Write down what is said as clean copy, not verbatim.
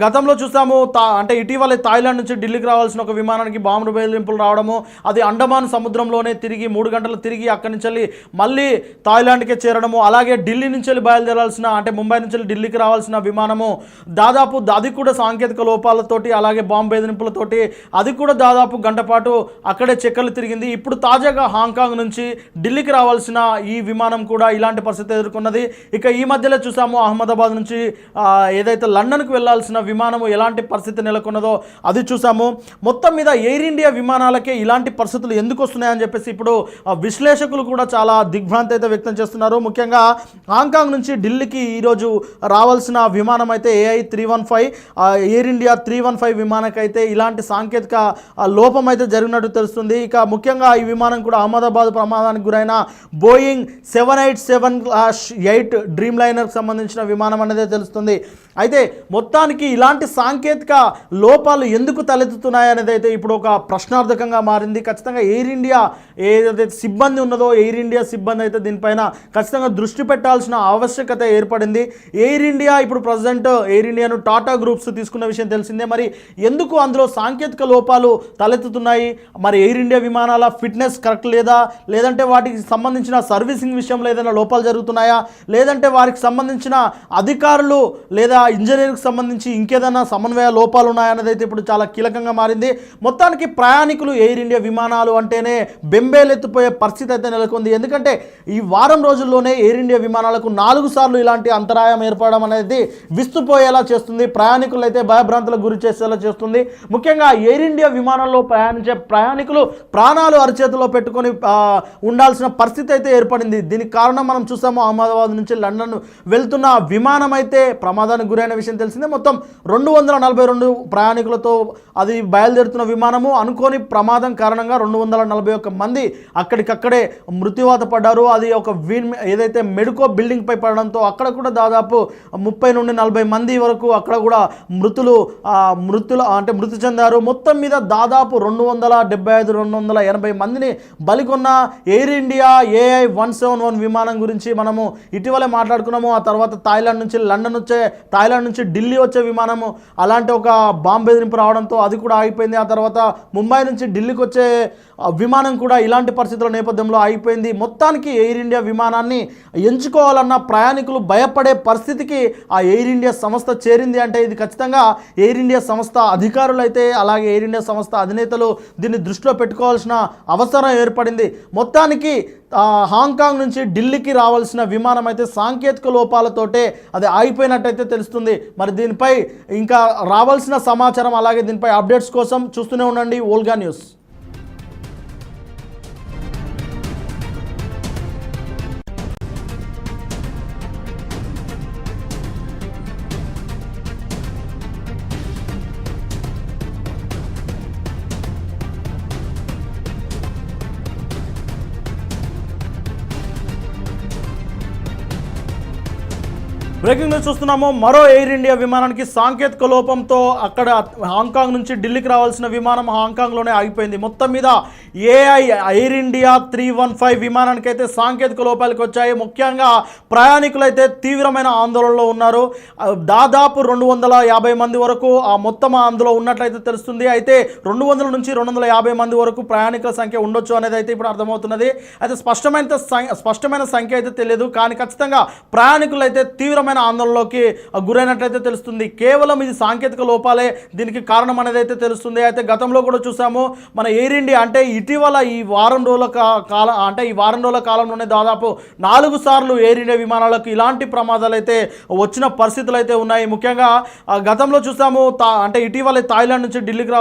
గతంలో చూసాము అంటే ఇటీవలే థాయిలాండ్ నుంచి ఢిల్లీకి రావాల్సిన ఒక విమానానికి బాంబు బెదిరింపులు రావడము, అది అండమాన్ సముద్రంలోనే తిరిగి 3 గంటలు తిరిగి అక్కడి నుంచి వెళ్ళి మళ్ళీ థాయిలాండ్కే చేరడము, అలాగే ఢిల్లీ నుంచి వెళ్ళి బయలుదేరాల్సిన అంటే ముంబై నుంచి వెళ్ళి ఢిల్లీకి రావాల్సిన విమానము దాదాపు అది కూడా సాంకేతిక లోపాలతోటి అలాగే బాంబు బెదిరింపులతోటి అది కూడా దాదాపు గంట పాటు అక్కడే చక్కర్లు తిరిగింది. ఇప్పుడు తాజాగా హాంకాంగ్ నుంచి ఢిల్లీకి రావాల్సిన ఈ విమానం కూడా ఇలాంటి పరిస్థితి ఎదుర్కొన్నది. ఇక ఈ మధ్యలో చూసాము అహ్మదాబాద్ నుంచి ఏదైతే లండన్కు వెళ్లాల్సిన విమానము ఎలాంటి పరిస్థితి నెలకొన్నదో అది చూసాము. మొత్తం మీద ఎయిర్ ఇండియా విమానాలకే ఇలాంటి పరిస్థితులు ఎందుకు వస్తున్నాయని చెప్పేసి ఇప్పుడు విశ్లేషకులు కూడా చాలా దిగ్భ్రాంతి అయితే వ్యక్తం చేస్తున్నారు. ముఖ్యంగా హాంకాంగ్ నుంచి ఢిల్లీకి ఈరోజు రావాల్సిన విమానం అయితే AI315 ఎయిర్ ఇండియా 315 విమానకైతే ఇలాంటి సాంకేతిక లోపం అయితే జరిగినట్టు తెలుస్తుంది. ఇక ముఖ్యంగా ఈ విమానం కూడా అహ్మదాబాద్ ప్రమాదానికి గురైన బోయింగ్ 787-8 డ్రీమ్ లైనర్కి సంబంధించిన విమానం అనేది తెలుస్తుంది. అయితే మొత్తానికి ఇలాంటి సాంకేతిక లోపాలు ఎందుకు తలెత్తుతున్నాయి అనేది అయితే ఇప్పుడు ఒక ప్రశ్నార్థకంగా మారింది. ఖచ్చితంగా ఎయిర్ ఇండియా ఏదైతే సిబ్బంది ఉన్నదో ఎయిర్ ఇండియా సిబ్బంది అయితే దీనిపైన ఖచ్చితంగా దృష్టి పెట్టాల్సిన ఆవశ్యకత ఏర్పడింది. ఎయిర్ ఇండియా ఇప్పుడు ప్రజెంట్ ఎయిర్ ఇండియాను టాటా గ్రూప్స్ తీసుకున్న విషయం తెలిసిందే. మరి ఎందుకు అందులో సాంకేతిక లోపాలు తలెత్తుతున్నాయి? మరి ఎయిర్ ఇండియా విమానాల ఫిట్నెస్ కరెక్ట్ లేదా, లేదంటే వాటికి సంబంధించిన సర్వీసింగ్ విషయంలో ఏదైనా లోపాలు జరుగుతున్నాయా, లేదంటే వారికి సంబంధించిన అధికారులు లేదా ఇంజనీరింగ్కి సంబంధించి ఇంకేదైనా సమన్వయ లోపాలు ఉన్నాయన్నది అయితే ఇప్పుడు చాలా కీలకంగా మారింది. మొత్తానికి ప్రయాణికులు ఎయిర్ ఇండియా విమానాలు అంటేనే బెంబేలెత్తిపోయే పరిస్థితి అయితే నెలకొంది. ఎందుకంటే ఈ వారం రోజుల్లోనే ఎయిర్ ఇండియా విమానాలకు 4 సార్లు ఇలాంటి అంతరాయం ఏర్పడడం అనేది విస్తుపోయేలా చేస్తుంది. ప్రయాణికులు అయితే భయభ్రాంతులకు గురి చేసేలా చేస్తుంది. ముఖ్యంగా ఎయిర్ ఇండియా విమానంలో ప్రయాణించే ప్రయాణికులు ప్రాణాలు అరచేతిలో పెట్టుకొని ఉండాల్సిన పరిస్థితి అయితే ఏర్పడింది. దీనికి కారణం మనం చూసాము, అహ్మదాబాద్ నుంచి లండన్ వెళ్తున్న విమానం అయితే ప్రమాదానికి గురైన విషయం తెలిసిందే. మొత్తం 242 ప్రయాణికులతో అది బయలుదేరుతున్న విమానము అనుకోని ప్రమాదం కారణంగా 241 మంది అక్కడికక్కడే మృత్యువాత పడ్డారు. అది ఒక ఏదైతే మెడికో బిల్డింగ్ పై పడడంతో అక్కడ కూడా దాదాపు 30 నుండి 40 మంది వరకు అక్కడ కూడా మృతి చెందారు. మొత్తం మీద దాదాపు 275-280 మందిని బలికొన్న ఎయిర్ ఇండియా AI171 విమానం గురించి మనము ఇటీవలే మాట్లాడుకున్నాము. ఆ తర్వాత థాయిలాండ్ నుంచి లండన్ వచ్చే, థాయిలాండ్ నుంచి ఢిల్లీ వచ్చే విమానము అలాంటి ఒక బాంబు బెదిరింపు రావడంతో అది కూడా ఆగిపోయింది. ఆ తర్వాత ముంబై నుంచి ఢిల్లీకి వచ్చే విమానం కూడా ఇలాంటి పరిస్థితుల నేపథ్యంలో ఆగిపోయింది. మొత్తానికి ఎయిర్ ఇండియా విమానాన్ని ఎంచుకోవాలన్న ప్రయాణికులు భయపడే పరిస్థితికి ఆ ఎయిర్ ఇండియా సంస్థ చేరింది. అంటే ఇది ఖచ్చితంగా ఎయిర్ ఇండియా సంస్థ అధికారులు అయితే అలాగే ఎయిర్ ఇండియా సంస్థ అధినేతలు దీన్ని దృష్టిలో పెట్టుకోవాల్సిన అవసరం ఏర్పడింది. మొత్తానికి హాంకాంగ్ నుంచి ఢిల్లీకి రావాల్సిన విమానం అయితే సాంకేతిక లోపాలతోటే అది ఆగిపోయినట్టయితే తెలుస్తుంది. మరి దీనిపై ఇంకా రావాల్సిన సమాచారం అలాగే దీనిపై అప్డేట్స్ కోసం చూస్తూనే ఉండండి ఓల్గా న్యూస్. బ్రేకింగ్ న్యూస్ చూస్తున్నాము. మరో ఎయిర్ ఇండియా విమానానికి సాంకేతిక లోపంతో అక్కడ హాంకాంగ్ నుంచి ఢిల్లీకి రావాల్సిన విమానం హాంకాంగ్లోనే ఆగిపోయింది. మొత్తం మీద ఎయిర్ ఇండియా 315 విమానానికి అయితే సాంకేతిక లోపాలకు వచ్చాయి. ముఖ్యంగా ప్రయాణికులైతే తీవ్రమైన ఆందోళనలో ఉన్నారు. దాదాపు 250 మంది వరకు మొత్తం అందులో ఉన్నట్లయితే తెలుస్తుంది. అయితే 200 నుంచి 250 మంది వరకు ప్రయాణికుల సంఖ్య ఉండొచ్చు అనేది అయితే ఇప్పుడు అర్థమవుతున్నది. అయితే స్పష్టమైన సంఖ్య అయితే తెలియదు, కానీ ఖచ్చితంగా ప్రయాణికులు అయితే తీవ్రమైన ఆందోళనలోకి గురైనట్లయితే తెలుస్తుంది. కేవలం ఇది సాంకేతిక లోపాలే దీనికి కారణం అనేది అయితే తెలుస్తుంది. అయితే గతంలో కూడా చూసాము, మన ఎయిర్ ఇండియా అంటే ఇటీవల ఈ వారం రోజుల కాలంలోనే దాదాపు 4 సార్లు ఎయిర్ ఇండియా విమానాలకు ఇలాంటి ప్రమాదాలు అయితే వచ్చిన పరిస్థితులు అయితే ఉన్నాయి. ముఖ్యంగా గతంలో చూసాము, అంటే ఇటీవల థాయిలాండ్ నుంచి ఢిల్లీకి